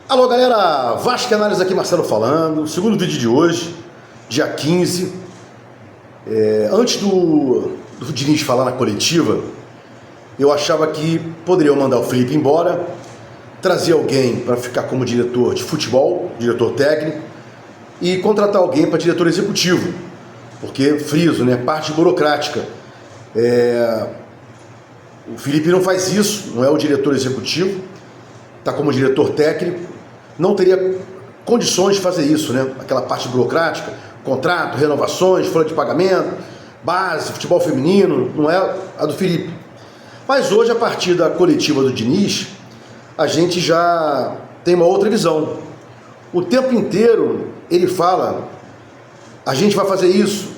Alô galera, Vasco Análise aqui, Marcelo falando, segundo vídeo de hoje, dia 15. Antes do Diniz falar na coletiva, eu achava que poderiam mandar o Felipe embora, trazer alguém para ficar como diretor de futebol, diretor técnico, e contratar alguém para diretor executivo, porque, friso, né, parte burocrática. O Felipe não faz isso, não é o diretor executivo, está como diretor técnico, não teria condições de fazer isso, né? Aquela parte burocrática, contrato, renovações, folha de pagamento, base, futebol feminino, não é a do Felipe. Mas hoje, a partir da coletiva do Diniz, a gente já tem uma outra visão. O tempo inteiro ele fala, a gente vai fazer isso,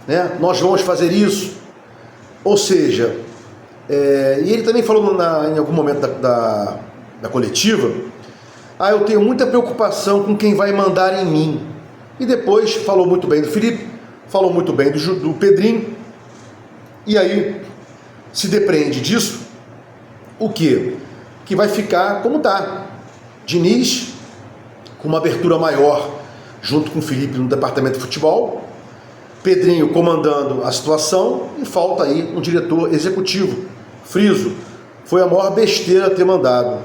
né? Nós vamos fazer isso. Ou seja, e ele também falou em algum momento da coletiva, eu tenho muita preocupação com quem vai mandar em mim. E depois falou muito bem do Felipe, falou muito bem do Pedrinho. E aí se depreende disso o quê? Que vai ficar como está. Diniz com uma abertura maior junto com o Felipe no departamento de futebol, Pedrinho comandando a situação e falta aí um diretor executivo. Friso, foi a maior besteira ter mandado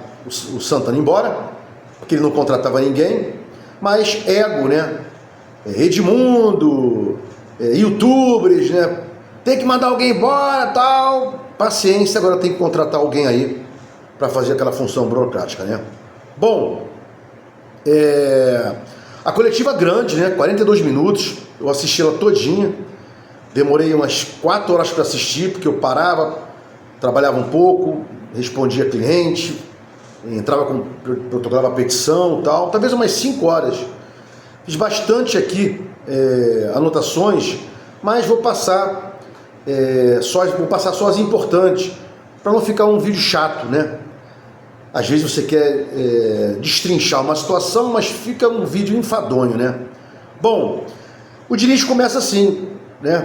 o Santana embora, porque ele não contratava ninguém, mas ego, né? Edmundo, youtubers, né? Tem que mandar alguém embora, tal. Paciência, agora tem que contratar alguém aí para fazer aquela função burocrática, né? Bom, a coletiva grande, né? 42 minutos, eu assisti ela todinha, demorei umas 4 horas para assistir, porque eu parava, trabalhava um pouco, respondia cliente, entrava protocolava a petição e tal, talvez umas 5 horas. Fiz bastante aqui anotações, mas vou passar só as importantes, para não ficar um vídeo chato, né? Às vezes você quer destrinchar uma situação, mas fica um vídeo enfadonho, né? Bom, o Diniz começa assim, né?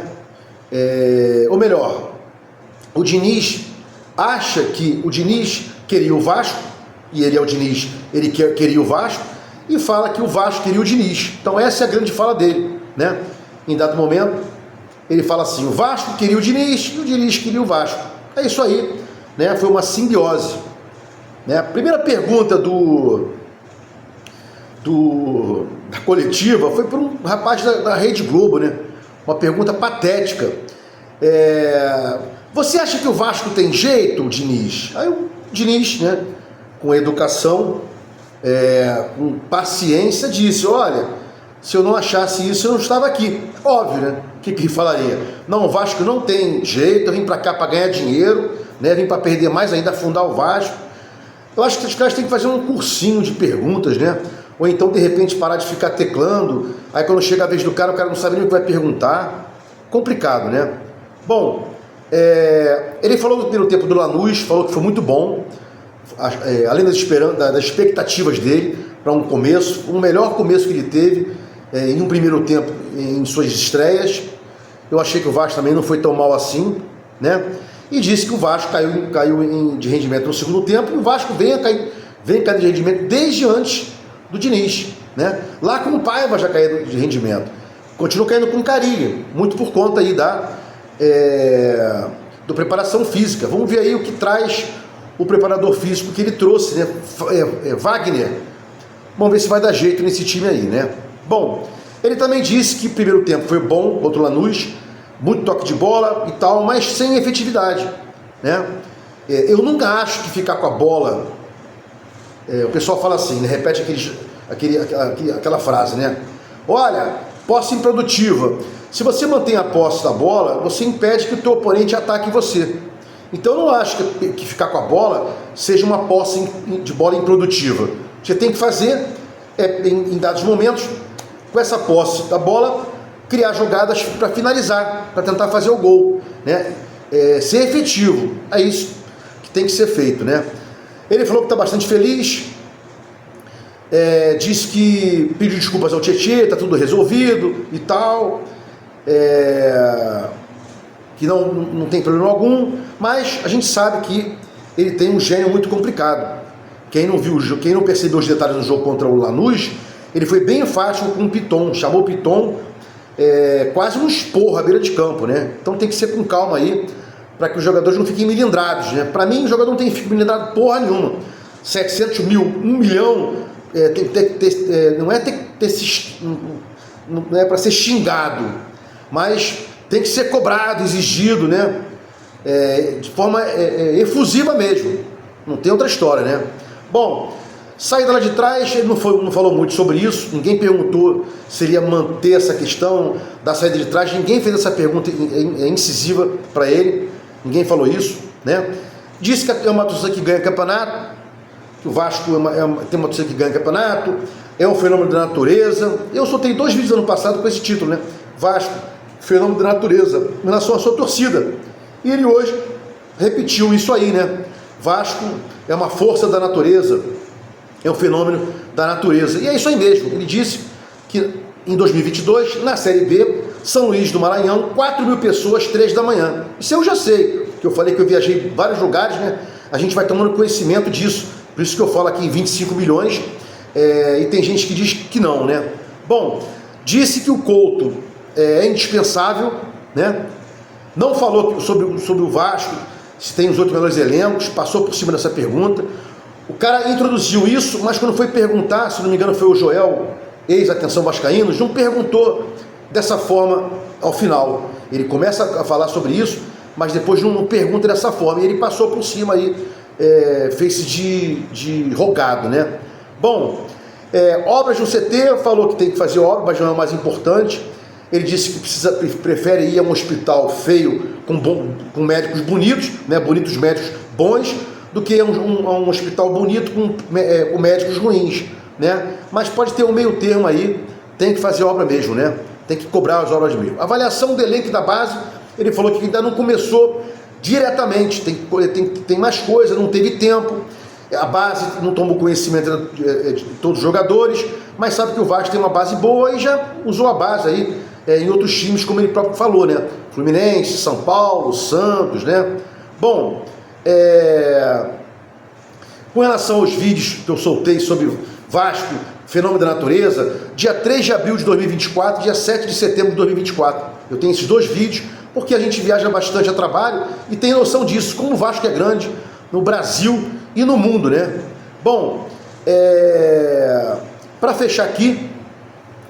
Ou melhor, o Diniz acha que o Diniz queria o Vasco, e ele é o Diniz, ele queria o Vasco, e fala que o Vasco queria o Diniz. Então essa é a grande fala dele, né? Em dado momento, ele fala assim, o Vasco queria o Diniz e o Diniz queria o Vasco. É isso aí, né? Foi uma simbiose, né? A primeira pergunta da coletiva foi por um rapaz da Rede Globo, né? Uma pergunta patética. Você acha que o Vasco tem jeito, Diniz? Aí o Diniz, né, com educação, com paciência, disse, olha, se eu não achasse isso, eu não estava aqui. Óbvio, né? O que ele falaria? Não, o Vasco não tem jeito, eu vim para cá para ganhar dinheiro, né? Vim para perder mais ainda, afundar o Vasco. Eu acho que os caras têm que fazer um cursinho de perguntas, né? Ou então, de repente, parar de ficar teclando. Aí, quando chega a vez do cara, o cara não sabe nem o que vai perguntar. Complicado, né? Bom, ele falou no primeiro tempo do Lanús, falou que foi muito bom, além das expectativas dele para um começo, o melhor começo que ele teve em um primeiro tempo em suas estreias. Eu achei que o Vasco também não foi tão mal assim, né? E disse que o Vasco caiu de rendimento no segundo tempo, e o Vasco vem cair de rendimento desde antes do Diniz, né? Lá com o Paiva já caiu de rendimento, continua caindo com Carilli, muito por conta aí da preparação física. Vamos ver aí o que traz o preparador físico que ele trouxe, né? Wagner. Vamos ver se vai dar jeito nesse time aí, né? Bom, ele também disse que o primeiro tempo foi bom contra o Lanús, muito toque de bola e tal, mas sem efetividade, né? Eu nunca acho que ficar com a bola, o pessoal fala assim, né? Repete aquela frase, né? Olha, posse improdutiva. Se você mantém a posse da bola, você impede que o teu oponente ataque você. Então eu não acho que ficar com a bola seja uma posse de bola improdutiva. Você tem que fazer, em dados momentos, com essa posse da bola, criar jogadas para finalizar, para tentar fazer o gol, né? Ser efetivo. É isso que tem que ser feito, né? Ele falou que está bastante feliz, disse que pediu desculpas ao Tietê, está tudo resolvido e tal, que não tem problema algum, mas a gente sabe que ele tem um gênio muito complicado, quem não viu, quem não percebeu os detalhes do jogo contra o Lanús, ele foi bem enfático com o Piton, chamou o Piton quase um esporro à beira de campo, né? Então tem que ser com calma aí, para que os jogadores não fiquem milindrados, né? Para mim, o jogador não tem que ficar milindrado porra nenhuma. 700 mil, 1 milhão, não é para ser xingado, mas tem que ser cobrado, exigido, né? De forma efusiva mesmo, não tem outra história, né? Bom, saída lá de trás, ele não falou muito sobre isso, ninguém perguntou se ele ia manter essa questão da saída de trás, ninguém fez essa pergunta incisiva para ele, ninguém falou isso, né? Disse que é uma torcida que ganha campeonato, que o Vasco tem uma torcida que ganha campeonato, é um fenômeno da natureza. Eu soltei 2 vídeos ano passado com esse título, né? Vasco, fenômeno da natureza, em relação à sua torcida. E ele hoje repetiu isso aí, né? Vasco é uma força da natureza, é um fenômeno da natureza. E é isso aí mesmo. Ele disse que em 2022, na Série B, São Luís do Maranhão, 4 mil pessoas, 3 da manhã. Isso eu já sei, que eu falei que eu viajei em vários lugares, né? A gente vai tomando conhecimento disso. Por isso que eu falo aqui em 25 milhões, e tem gente que diz que não, né? Bom, disse que o Couto é indispensável, né? Não falou sobre o Vasco, se tem os outros melhores elencos, passou por cima dessa pergunta. O cara introduziu isso, mas quando foi perguntar, se não me engano foi o Joel, ex-Atenção Vascaínos, não perguntou dessa forma ao final. Ele começa a falar sobre isso, mas depois não pergunta dessa forma, e ele passou por cima aí, fez-se de rogado, né? Bom, obras no CT, falou que tem que fazer obra, mas não é o mais importante. Ele disse que prefere ir a um hospital feio com médicos bonitos, né, bonitos médicos bons, do que a um hospital bonito com médicos ruins, né? Mas pode ter um meio termo aí, tem que fazer obra mesmo, né? Tem que cobrar as obras mesmo. Avaliação do elenco da base, ele falou que ainda não começou diretamente, tem mais coisa, não teve tempo, a base não tomou conhecimento de todos os jogadores, mas sabe que o Vasco tem uma base boa e já usou a base aí em outros times, como ele próprio falou, né? Fluminense, São Paulo, Santos, né? Bom, com relação aos vídeos que eu soltei sobre Vasco, fenômeno da natureza, dia 3 de abril de 2024, dia 7 de setembro de 2024, eu tenho esses 2 vídeos, porque a gente viaja bastante a trabalho e tem noção disso, como o Vasco é grande no Brasil e no mundo, né? Bom, para fechar aqui,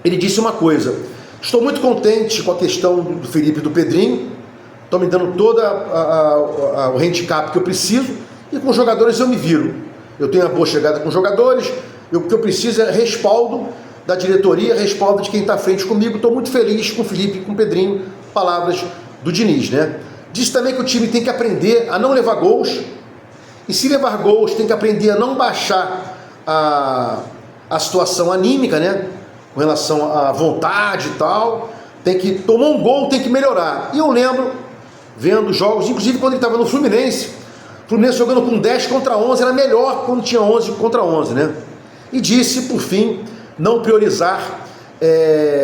ele disse uma coisa: estou muito contente com a questão do Felipe e do Pedrinho, estão me dando todo o handicap que eu preciso, e com os jogadores eu me viro. Eu tenho uma boa chegada com os jogadores, o que eu preciso é respaldo da diretoria, respaldo de quem está à frente comigo. Estou muito feliz com o Felipe e com o Pedrinho, palavras do Diniz, né? Disse também que o time tem que aprender a não levar gols, e se levar gols tem que aprender a não baixar a situação anímica, né? Com relação à vontade e tal, tem que tomar um gol, tem que melhorar. E eu lembro, vendo jogos, inclusive quando ele estava no Fluminense jogando com 10 contra 11, era melhor quando tinha 11 contra 11, né? E disse, por fim, não priorizar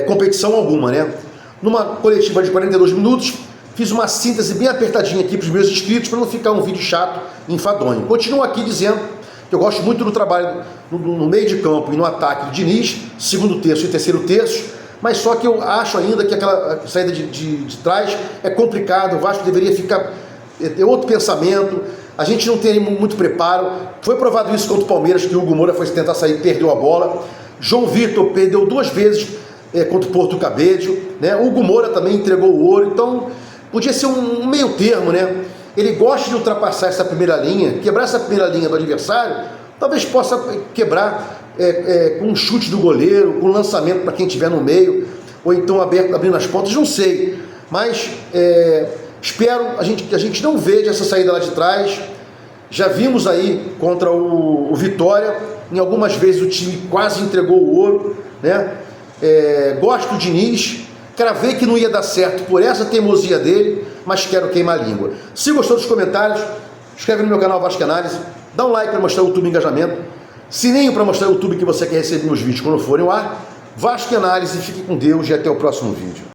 competição alguma, né? Numa coletiva de 42 minutos, fiz uma síntese bem apertadinha aqui para os meus inscritos, para não ficar um vídeo chato e enfadonho. Continuo aqui dizendo que eu gosto muito do trabalho no meio de campo e no ataque do Diniz, segundo terço e terceiro terço, mas só que eu acho ainda que aquela saída de trás é complicado, o Vasco deveria ter outro pensamento, a gente não tem muito preparo. Foi provado isso contra o Palmeiras, que o Hugo Moura foi tentar sair e perdeu a bola. João Vitor perdeu 2 vezes contra o Porto Cabedelo, né? O Hugo Moura também entregou o ouro, então podia ser um meio termo, né? Ele gosta de ultrapassar essa primeira linha, quebrar essa primeira linha do adversário, talvez possa quebrar com um chute do goleiro, com um lançamento para quem estiver no meio, ou então abrindo as pontas, não sei. Mas espero que a gente não veja essa saída lá de trás. Já vimos aí contra o Vitória, em algumas vezes o time quase entregou o ouro, né? Gosto do Diniz, cravei que não ia dar certo por essa teimosia dele, mas quero queimar a língua. Se gostou dos comentários, inscreve no meu canal Vasco Análise, dá um like para mostrar o YouTube engajamento, sininho para mostrar o YouTube que você quer receber meus vídeos quando forem ao ar. Vasco Análise, fique com Deus e até o próximo vídeo.